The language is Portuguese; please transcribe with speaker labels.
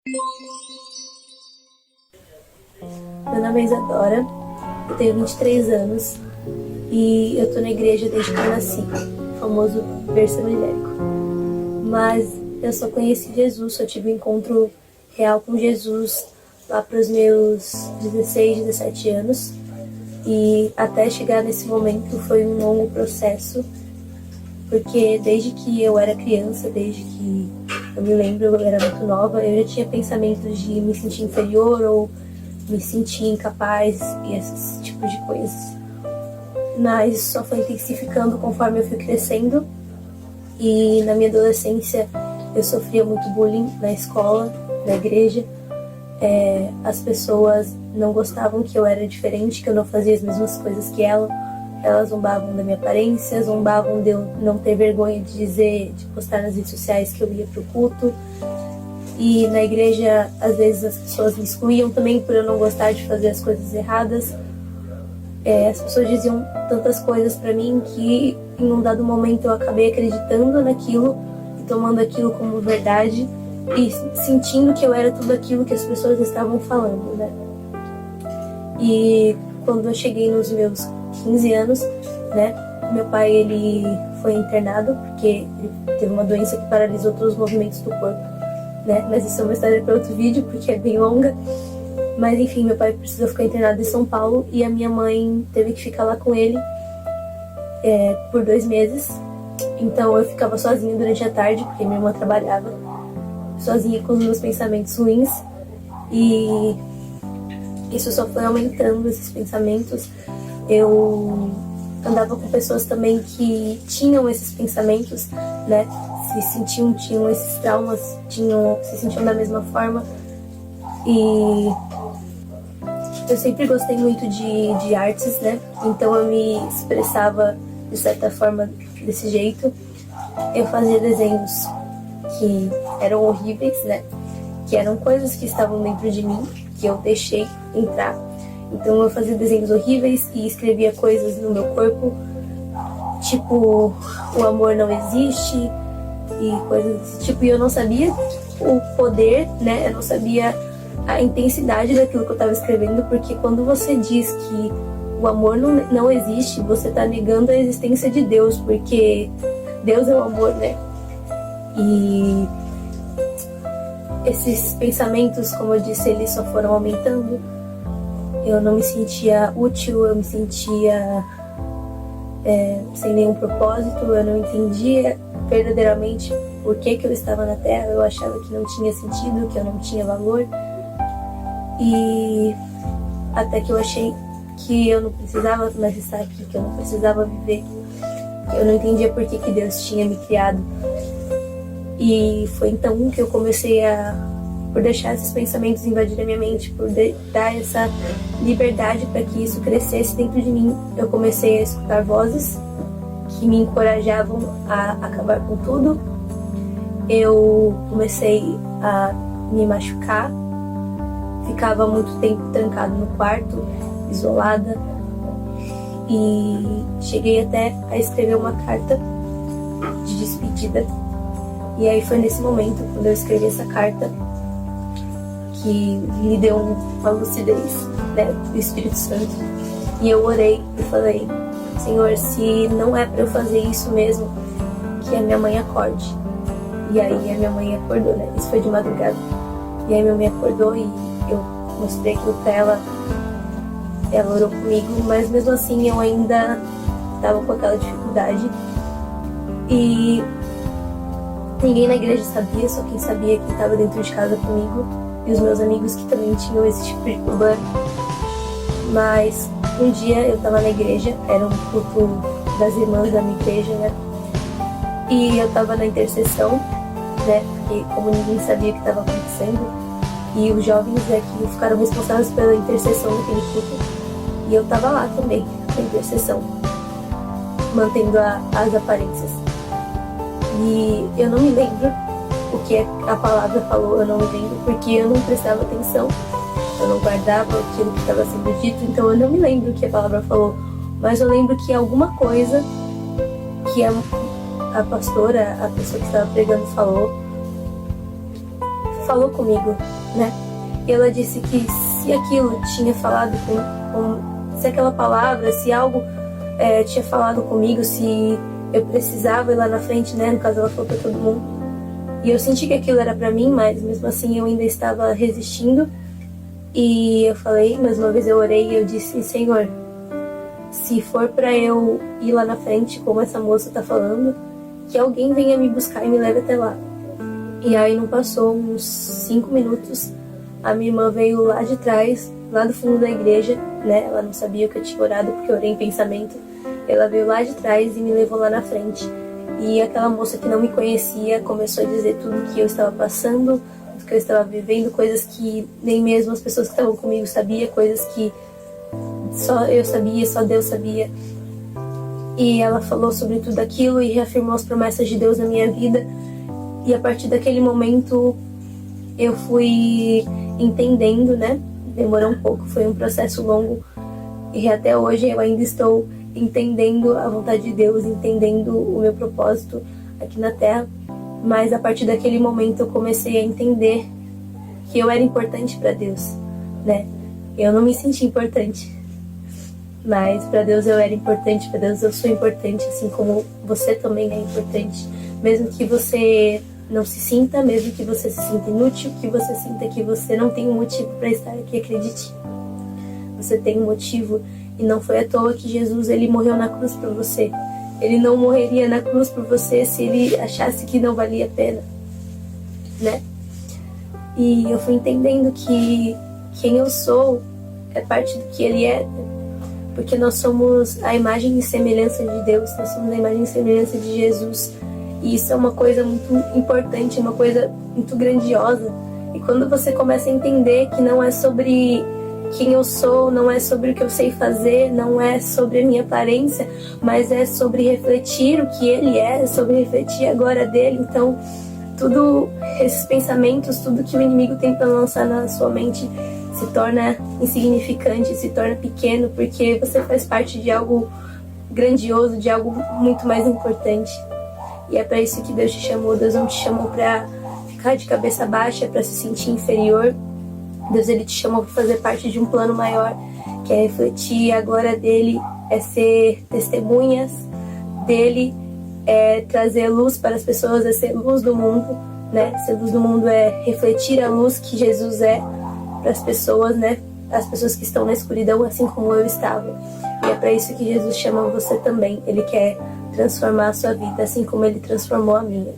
Speaker 1: Meu nome é Isadora, eu tenho 23 anos e eu tô na igreja desde que eu nasci, o famoso berço evangélico. Mas eu só conheci Jesus, só tive um encontro real com Jesus lá para os meus 16, 17 anos. E até chegar nesse momento foi um longo processo, porque desde que eu era criança, desde que eu me lembro, eu era muito nova, eu já tinha pensamentos de me sentir inferior ou me sentir incapaz e esses tipos de coisas. Mas só foi intensificando conforme eu fui crescendo. E na minha adolescência eu sofria muito bullying na escola, na igreja. As pessoas não gostavam que eu era diferente, que eu não fazia as mesmas coisas que ela. Elas zombavam da minha aparência, zombavam de eu não ter vergonha de dizer, de postar nas redes sociais que eu ia pro culto. E na igreja, às vezes as pessoas me excluíam também por eu não gostar de fazer as coisas erradas. As pessoas diziam tantas coisas pra mim que em um dado momento eu acabei acreditando naquilo e tomando aquilo como verdade e sentindo que eu era tudo aquilo que as pessoas estavam falando, né? E quando eu cheguei nos meus 15 anos, né, meu pai ele foi internado porque ele teve uma doença que paralisou todos os movimentos do corpo, né? Mas isso é uma história para outro vídeo porque é bem longa. Mas enfim, meu pai precisou ficar internado em São Paulo e a minha mãe teve que ficar lá com ele por 2 meses. Então eu ficava sozinha durante a tarde porque minha irmã trabalhava, sozinha com os meus pensamentos ruins, e isso só foi aumentando, esses pensamentos. Eu andava com pessoas também que tinham esses pensamentos, né? Tinham esses traumas, se sentiam da mesma forma. E eu sempre gostei muito de artes, né? Então eu me expressava de certa forma desse jeito. Eu fazia desenhos que eram horríveis, né? Que eram coisas que estavam dentro de mim, que eu deixei entrar. Então eu fazia desenhos horríveis e escrevia coisas no meu corpo, tipo, o amor não existe e coisas desse tipo. E eu não sabia o poder, né? Eu não sabia a intensidade daquilo que eu estava escrevendo, porque quando você diz que o amor não existe, você está negando a existência de Deus, porque Deus é o amor, né? E esses pensamentos, como eu disse, eles só foram aumentando. Eu não me sentia útil, eu me sentia sem nenhum propósito, eu não entendia verdadeiramente por que eu estava na Terra, eu achava que não tinha sentido, que eu não tinha valor. E até que eu achei que eu não precisava mais estar aqui, que eu não precisava viver, que eu não entendia por que Deus tinha me criado. E foi então que eu comecei por deixar esses pensamentos invadir a minha mente, por dar essa liberdade para que isso crescesse dentro de mim. Eu comecei a escutar vozes que me encorajavam a acabar com tudo. Eu comecei a me machucar, ficava muito tempo trancado no quarto, isolada, e cheguei até a escrever uma carta de despedida. E aí foi nesse momento, quando eu escrevi essa carta, que me deu uma lucidez, né, do Espírito Santo. E eu orei e falei: Senhor, se não é para eu fazer isso mesmo, que a minha mãe acorde. E aí a minha mãe acordou, né? Isso foi de madrugada. E aí minha mãe acordou e eu mostrei aquilo pra ela. Ela orou comigo, mas mesmo assim eu ainda estava com aquela dificuldade. E ninguém na igreja sabia, só quem sabia que estava dentro de casa comigo e os meus amigos que também tinham esse tipo de problema. Mas um dia eu estava na igreja, era um culto das irmãs da minha igreja, né? E eu estava na intercessão, né? Porque como ninguém sabia o que estava acontecendo, e os jovens aqui ficaram responsáveis pela intercessão daquele culto, e eu estava lá também, na intercessão, mantendo as aparências. E eu não me lembro o que a palavra falou, eu não me lembro, porque eu não prestava atenção, eu não guardava aquilo que estava sendo dito, então eu não me lembro o que a palavra falou, mas eu lembro que alguma coisa que a pastora, a pessoa que estava pregando falou, falou comigo, né? E ela disse que se aquilo tinha falado se aquela palavra, se algo tinha falado comigo, se eu precisava ir lá na frente, né? No caso, ela falou pra todo mundo. E eu senti que aquilo era pra mim, mas mesmo assim eu ainda estava resistindo. E eu falei, mais uma vez eu orei e eu disse, Senhor, se for pra eu ir lá na frente, como essa moça tá falando, que alguém venha me buscar e me leve até lá. E aí não passou uns 5 minutos, a minha irmã veio lá de trás, lá do fundo da igreja, né? Ela não sabia que eu tinha orado porque eu orei em pensamento. Ela veio lá de trás e me levou lá na frente. E aquela moça que não me conhecia começou a dizer tudo que eu estava passando, tudo que eu estava vivendo, coisas que nem mesmo as pessoas que estavam comigo sabiam, coisas que só eu sabia, só Deus sabia. E ela falou sobre tudo aquilo e reafirmou as promessas de Deus na minha vida. E a partir daquele momento eu fui entendendo, né? Demorou um pouco, foi um processo longo. E até hoje eu ainda estou entendendo a vontade de Deus, entendendo o meu propósito aqui na Terra. Mas a partir daquele momento eu comecei a entender que eu era importante para Deus, né? Eu não me senti importante, mas para Deus eu era importante, para Deus eu sou importante, assim como você também é importante. Mesmo que você não se sinta, mesmo que você se sinta inútil, que você sinta que você não tem um motivo para estar aqui, acredite. Você tem um motivo e não foi à toa que Jesus ele morreu na cruz por você. Ele não morreria na cruz por você se ele achasse que não valia a pena, né? E eu fui entendendo que quem eu sou é parte do que ele é, porque nós somos a imagem e semelhança de Deus, nós somos a imagem e semelhança de Jesus. E isso é uma coisa muito importante, uma coisa muito grandiosa. E quando você começa a entender que não é sobre quem eu sou, não é sobre o que eu sei fazer, não é sobre a minha aparência, mas é sobre refletir o que ele é sobre refletir a glória dele. Então, tudo esses pensamentos, tudo que o inimigo tenta lançar na sua mente se torna insignificante, se torna pequeno, porque você faz parte de algo grandioso, de algo muito mais importante. E é para isso que Deus te chamou. Deus não te chamou para ficar de cabeça baixa, para se sentir inferior. Deus ele te chamou para fazer parte de um plano maior, que é refletir a glória dele, é ser testemunhas dele, é trazer luz para as pessoas, é ser luz do mundo, né? Ser luz do mundo é refletir a luz que Jesus é para as pessoas, né? As pessoas que estão na escuridão, assim como eu estava. E é para isso que Jesus chama você também. Ele quer transformar a sua vida, assim como ele transformou a minha.